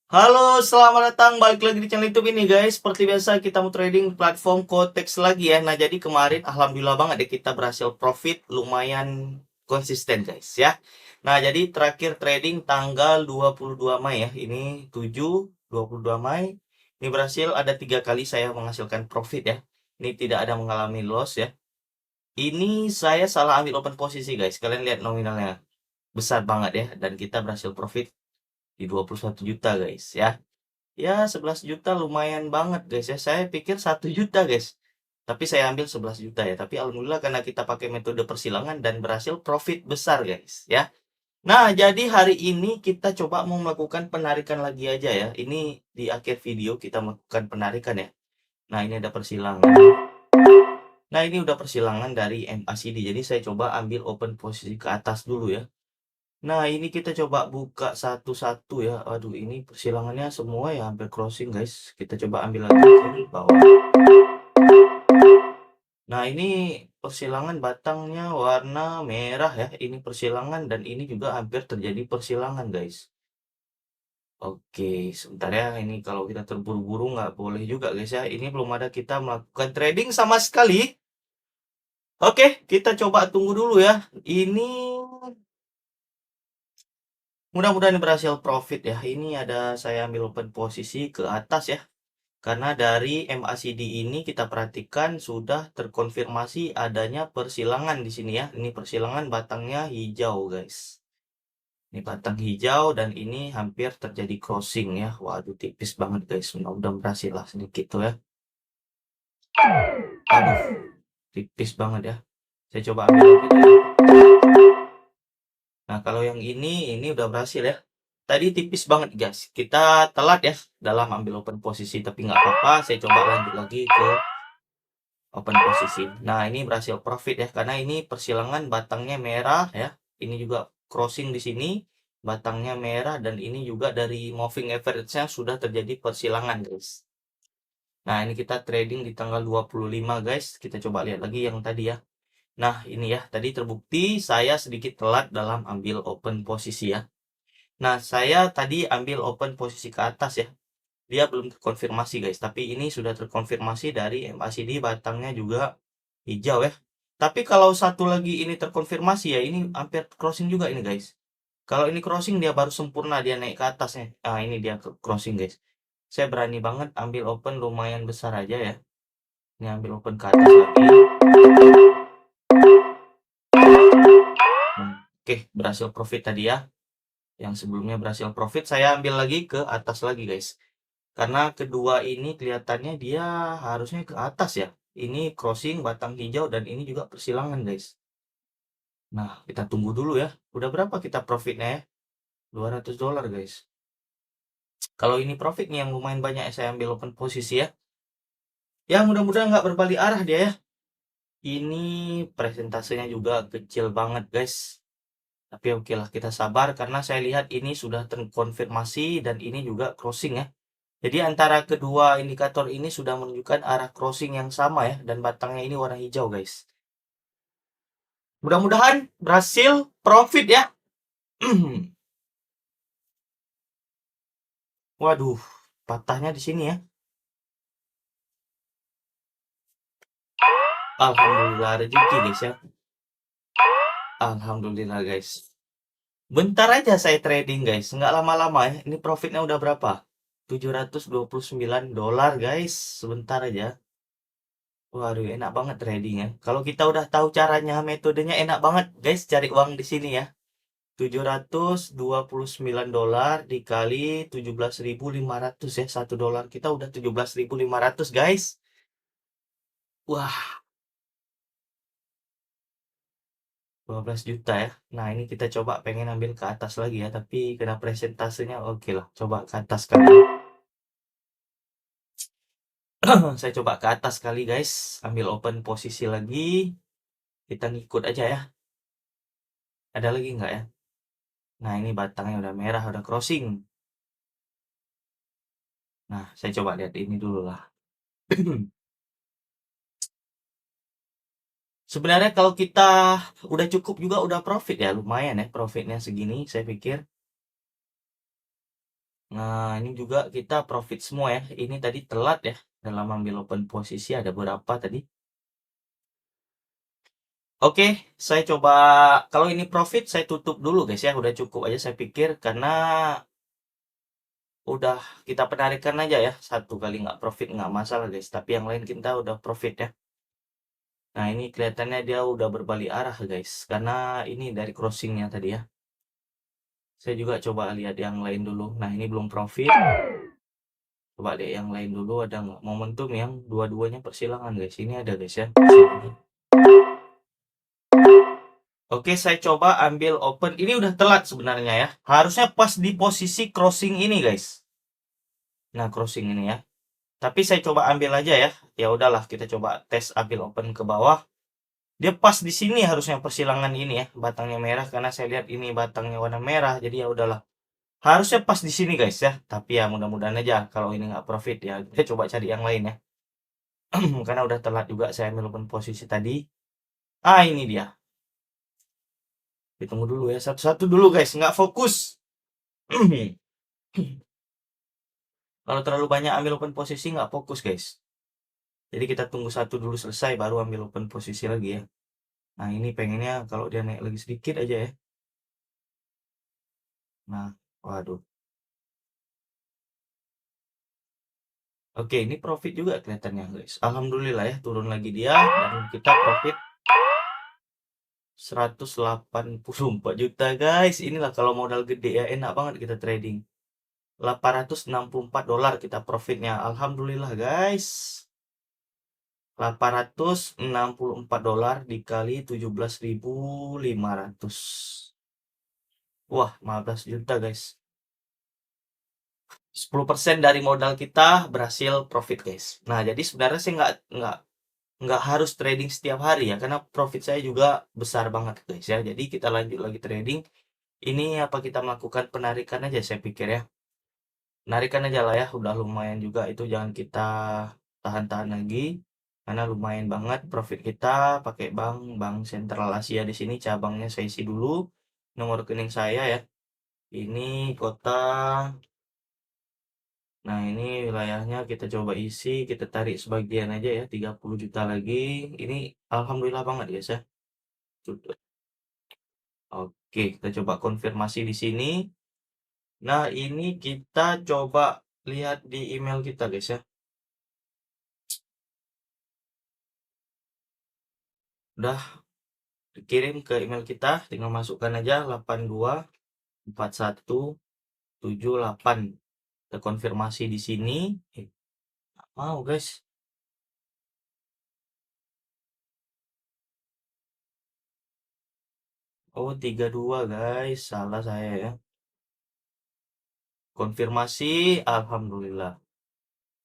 Halo, selamat datang balik lagi di channel YouTube ini guys. Seperti biasa kita mau trading platform Kotex lagi ya. Nah, jadi kemarin alhamdulillah banget deh kita berhasil profit lumayan konsisten guys ya. Nah, jadi terakhir trading tanggal 22 Mei ya. Ini 22 Mei. Ini berhasil ada 3 kali saya menghasilkan profit ya. Ini tidak ada mengalami loss ya. Ini saya salah ambil open posisi guys. Kalian lihat nominalnya besar banget ya, dan kita berhasil profit di 21 juta guys ya. Ya 11 juta lumayan banget guys ya. Saya pikir 1 juta guys. Tapi saya ambil 11 juta ya. Tapi alhamdulillah karena kita pakai metode persilangan dan berhasil profit besar guys ya. Nah, jadi hari ini kita coba mau melakukan penarikan lagi aja ya. Ini di akhir video kita melakukan penarikan ya. Nah, ini ada persilangan. Nah, ini udah persilangan dari MACD. Jadi saya coba ambil open posisi ke atas dulu ya. Nah, ini kita coba buka satu-satu ya. Aduh, ini persilangannya semua ya hampir crossing, guys. Kita coba ambil lagi ke bawah. Nah, ini persilangan batangnya warna merah ya. Ini persilangan dan ini juga hampir terjadi persilangan, guys. Oke, sebentar ya. Ini kalau kita terburu-buru nggak boleh juga, guys ya. Ini belum ada kita melakukan trading sama sekali. Oke, kita coba tunggu dulu ya. Ini mudah-mudahan berhasil profit ya. Ini ada saya ambil open posisi ke atas ya. Karena dari MACD ini kita perhatikan sudah terkonfirmasi adanya persilangan di sini ya. Ini persilangan batangnya hijau guys. Ini batang hijau dan ini hampir terjadi crossing ya. Waduh, tipis banget guys. Mudah-mudahan berhasil lah sedikit tuh ya. Aduh, tipis banget ya. Saya coba ambil lagi ya. Nah, kalau yang ini udah berhasil ya. Tadi tipis banget guys. Kita telat ya dalam ambil open posisi, tapi nggak apa-apa. Saya coba lanjut lagi ke open posisi. Nah, ini berhasil profit ya, karena ini persilangan batangnya merah ya. Ini juga crossing di sini, batangnya merah, dan ini juga dari moving average-nya sudah terjadi persilangan guys. Nah, ini kita trading di tanggal 25 guys. Kita coba lihat lagi yang tadi ya. Nah, ini ya, tadi terbukti saya sedikit telat dalam ambil open posisi ya. Nah, saya tadi ambil open posisi ke atas ya. Dia belum terkonfirmasi guys, tapi ini sudah terkonfirmasi dari MACD batangnya juga hijau ya. Tapi kalau satu lagi ini terkonfirmasi ya, ini hampir crossing juga ini guys. Kalau ini crossing dia baru sempurna, dia naik ke atasnya. Ah, ini dia crossing guys. Saya berani banget ambil open lumayan besar aja ya. Ini ambil open ke atas lagi. Oke, berhasil profit tadi ya. Yang sebelumnya berhasil profit, saya ambil lagi ke atas lagi guys. Karena kedua ini kelihatannya dia harusnya ke atas ya. Ini crossing batang hijau dan ini juga persilangan guys. Nah, kita tunggu dulu ya. Udah berapa kita profitnya ya? $200 guys. Kalau ini profitnya yang lumayan banyak saya ambil open posisi ya. Ya, mudah-mudahan nggak berbalik arah dia ya. Ini presentasenya juga kecil banget guys. Tapi oke lah, kita sabar karena saya lihat ini sudah terkonfirmasi dan ini juga crossing ya. Jadi antara kedua indikator ini sudah menunjukkan arah crossing yang sama ya, dan batangnya ini warna hijau guys. Mudah-mudahan berhasil profit ya. Waduh, patahnya di sini ya. Alhamdulillah rezeki guys ya. Alhamdulillah guys. Bentar aja saya trading guys, nggak lama-lama ya. Ini profitnya udah berapa? $729 guys, sebentar aja. Waduh, enak banget trading ya. Kalau kita udah tahu caranya, metodenya enak banget guys cari uang di sini ya. $729 dikali 17.500 ya. $1 kita udah 17.500 guys. Wah, 12 juta ya. Nah, ini kita coba pengen ambil ke atas lagi ya, tapi kena presentasenya oke lah. Coba ke atas kali. Saya coba ke atas kali guys. Ambil open posisi lagi. Kita ngikut aja ya. Ada lagi nggak ya? Nah, ini batangnya udah merah, udah crossing. Nah, saya coba lihat ini dulu lah. Sebenarnya kalau kita udah cukup juga udah profit ya, lumayan ya profitnya segini saya pikir. Nah, ini juga kita profit semua ya. Ini tadi telat ya dalam ambil open posisi, ada berapa tadi. Oke, saya coba, kalau ini profit saya tutup dulu guys ya. Udah cukup aja saya pikir, karena udah kita penarikan aja ya. Satu kali nggak profit nggak masalah guys. Tapi yang lain kita udah profit ya. Nah, ini kelihatannya dia udah berbalik arah guys. Karena ini dari crossingnya tadi ya. Saya juga coba lihat yang lain dulu. Nah, ini belum profit. Coba deh yang lain dulu, ada nggak momentum yang dua-duanya persilangan guys. Ini ada guys ya. Oke, saya coba ambil open. Ini udah telat sebenarnya ya. Harusnya pas di posisi crossing ini guys. Nah, crossing ini ya. Tapi saya coba ambil aja ya. Ya udahlah, kita coba tes ambil open ke bawah. Dia pas di sini harusnya persilangan ini ya, batangnya merah, karena saya lihat ini batangnya warna merah. Jadi ya udahlah. Harusnya pas di sini guys ya. Tapi ya mudah-mudahan aja kalau ini nggak profit ya. Kita coba cari yang lain ya. Karena udah telat juga saya ambil open posisi tadi. Ah, ini dia. Ditunggu dulu ya, satu-satu dulu guys, nggak fokus. Kalau terlalu banyak ambil open posisi nggak fokus guys. Jadi kita tunggu satu dulu selesai baru ambil open posisi lagi ya. Nah, ini pengennya kalau dia naik lagi sedikit aja ya. Nah, waduh. Oke, ini profit juga kelihatannya guys. Alhamdulillah ya, turun lagi dia dan kita profit 184 juta guys. Inilah kalau modal gede ya, enak banget kita trading. 864 dolar kita profitnya. Alhamdulillah guys. 864 dolar dikali 17.500. Wah, 15 juta guys. 10% dari modal kita berhasil profit guys. Nah, jadi sebenarnya sih nggak harus trading setiap hari ya, karena profit saya juga besar banget guys ya. Jadi kita lanjut lagi trading. Ini apa kita melakukan penarikan aja saya pikir ya. Penarikan aja lah ya, udah lumayan juga itu, jangan kita tahan-tahan lagi. Karena lumayan banget profit kita pakai Bank Sentral Asia di sini, cabangnya saya isi dulu nomor rekening saya ya. Ini kota. Nah, ini wilayahnya kita coba isi, kita tarik sebagian aja ya, 30 juta lagi. Ini alhamdulillah banget guys ya. Oke, kita coba konfirmasi di sini. Nah, ini kita coba lihat di email kita guys ya. Udah dikirim ke email kita, tinggal masukkan aja 824178. Kita konfirmasi di sini. Mau guys. Oh, 32 guys, salah saya ya. Konfirmasi, alhamdulillah.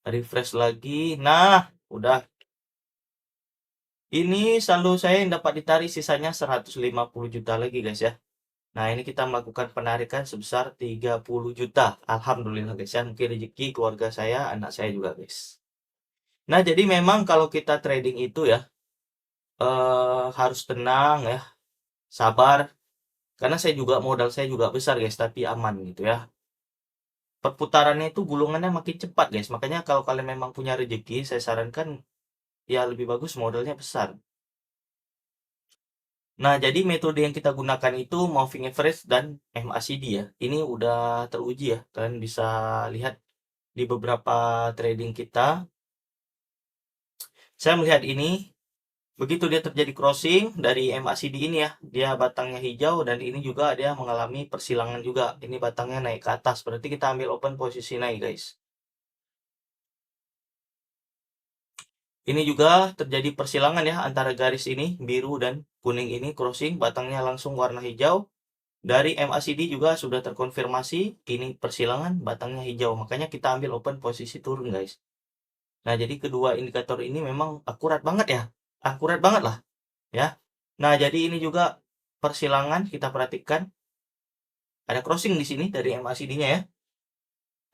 Refresh lagi. Nah, udah. Ini saldo saya yang dapat ditarik sisanya 150 juta lagi guys ya. Nah, ini kita melakukan penarikan sebesar 30 juta. Alhamdulillah guys ya. Mungkin rezeki keluarga saya, anak saya juga guys. Nah, jadi memang kalau kita trading itu ya, harus tenang ya, sabar. Karena saya juga modal saya juga besar guys, tapi aman gitu ya. Perputarannya itu gulungannya makin cepat guys. Makanya kalau kalian memang punya rezeki, saya sarankan ya lebih bagus modalnya besar. Nah, jadi metode yang kita gunakan itu moving average dan MACD ya. Ini udah teruji ya. Kalian bisa lihat di beberapa trading kita. Saya melihat ini, begitu dia terjadi crossing dari MACD ini ya, dia batangnya hijau dan ini juga dia mengalami persilangan juga. Ini batangnya naik ke atas, berarti kita ambil open posisi naik guys. Ini juga terjadi persilangan ya antara garis ini, biru dan kuning ini crossing, batangnya langsung warna hijau. Dari MACD juga sudah terkonfirmasi, ini persilangan, batangnya hijau. Makanya kita ambil open posisi turun guys. Nah, jadi kedua indikator ini memang akurat banget ya. Akurat banget lah ya. Nah, jadi ini juga persilangan, kita perhatikan. Ada crossing di sini dari MACD-nya ya.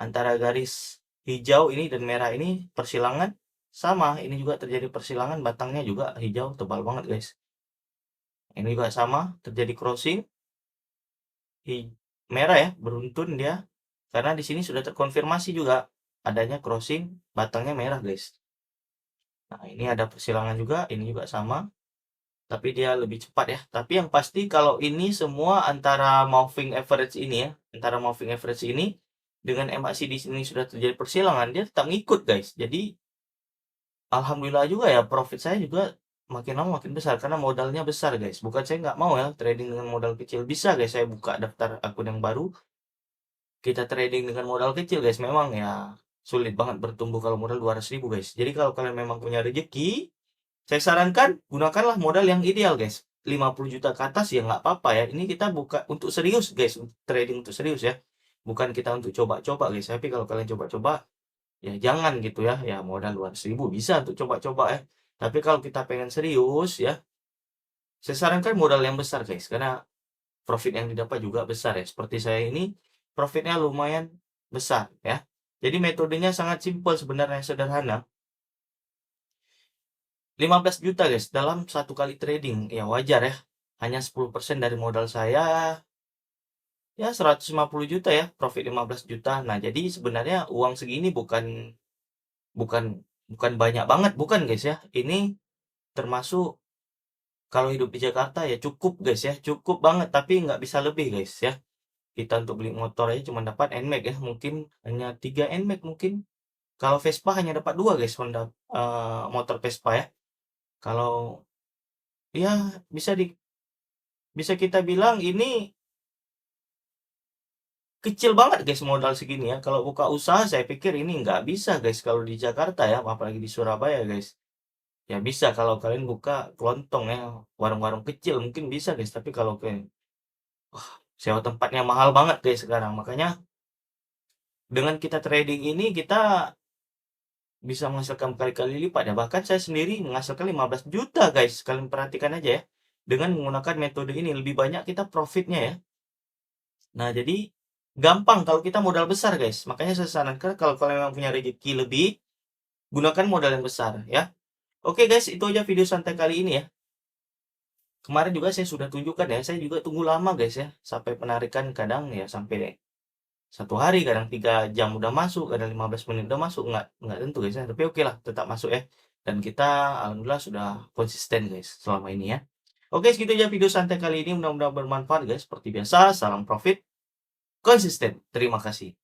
Antara garis hijau ini dan merah ini persilangan. Sama, ini juga terjadi persilangan, batangnya juga hijau, tebal banget guys. Ini juga sama, terjadi crossing. Merah ya, beruntun dia. Karena di sini sudah terkonfirmasi juga adanya crossing batangnya merah, guys. Nah, ini ada persilangan juga, ini juga sama, tapi dia lebih cepat ya. Tapi yang pasti kalau ini semua antara moving average ini ya, antara moving average ini dengan MACD di sini sudah terjadi persilangan, dia tetap ngikut, guys. Jadi alhamdulillah juga ya, profit saya juga makin lama makin besar karena modalnya besar, guys. Bukan saya nggak mau ya trading dengan modal kecil, bisa guys. Saya buka daftar akun yang baru, kita trading dengan modal kecil, guys. Memang ya sulit banget bertumbuh kalau modal 200.000, guys. Jadi kalau kalian memang punya rezeki, saya sarankan gunakanlah modal yang ideal, guys. 50 juta ke atas ya nggak apa-apa ya. Ini kita buka untuk serius, guys. Trading untuk serius ya. Bukan kita untuk coba-coba, guys. Tapi kalau kalian coba-coba, ya jangan gitu ya. Ya modal 200.000 bisa untuk coba-coba ya. Tapi kalau kita pengen serius ya, saya sarankan modal yang besar, guys. Karena profit yang didapat juga besar ya. Seperti saya ini, profitnya lumayan besar ya. Jadi metodenya sangat simpel sebenarnya, sederhana. 15 juta, guys, dalam satu kali trading. Ya wajar ya. Hanya 10% dari modal saya, ya 150 juta ya, profit 15 juta. Nah, jadi sebenarnya uang segini bukan bukan bukan banyak banget, bukan, guys ya. Ini termasuk kalau hidup di Jakarta ya cukup, guys ya. Cukup banget, tapi nggak bisa lebih, guys ya. Kita untuk beli motor aja cuma dapat NMAX ya, mungkin hanya 3 NMAX mungkin. Kalau Vespa hanya dapat 2, guys, Honda motor Vespa ya. Kalau ya bisa kita bilang ini kecil banget, guys, modal segini ya. Kalau buka usaha saya pikir ini nggak bisa, guys, kalau di Jakarta ya, apalagi di Surabaya, guys. Ya bisa kalau kalian buka kelontong ya, warung-warung kecil mungkin bisa, guys. Tapi kalau kayak sewa tempatnya mahal banget, guys, sekarang. Makanya dengan kita trading ini kita bisa menghasilkan berkali-kali lipat ya. Bahkan saya sendiri menghasilkan 15 juta, guys. Kalian perhatikan aja ya. Dengan menggunakan metode ini lebih banyak kita profitnya ya. Nah, jadi gampang kalau kita modal besar, guys. Makanya saya sarankan kalau kalian memang punya rezeki lebih, gunakan modal yang besar ya. Oke, guys, itu aja video santai kali ini ya. Kemarin juga saya sudah tunjukkan ya, saya juga tunggu lama, guys ya. Sampai penarikan kadang ya sampai 1 hari, kadang 3 jam udah masuk, kadang 15 menit udah masuk, nggak tentu, guys ya. Tapi oke lah, tetap masuk ya. Dan kita alhamdulillah sudah konsisten, guys, selama ini ya. Oke, segitu aja video santai kali ini, mudah-mudahan bermanfaat, guys. Seperti biasa, salam profit konsisten. Terima kasih.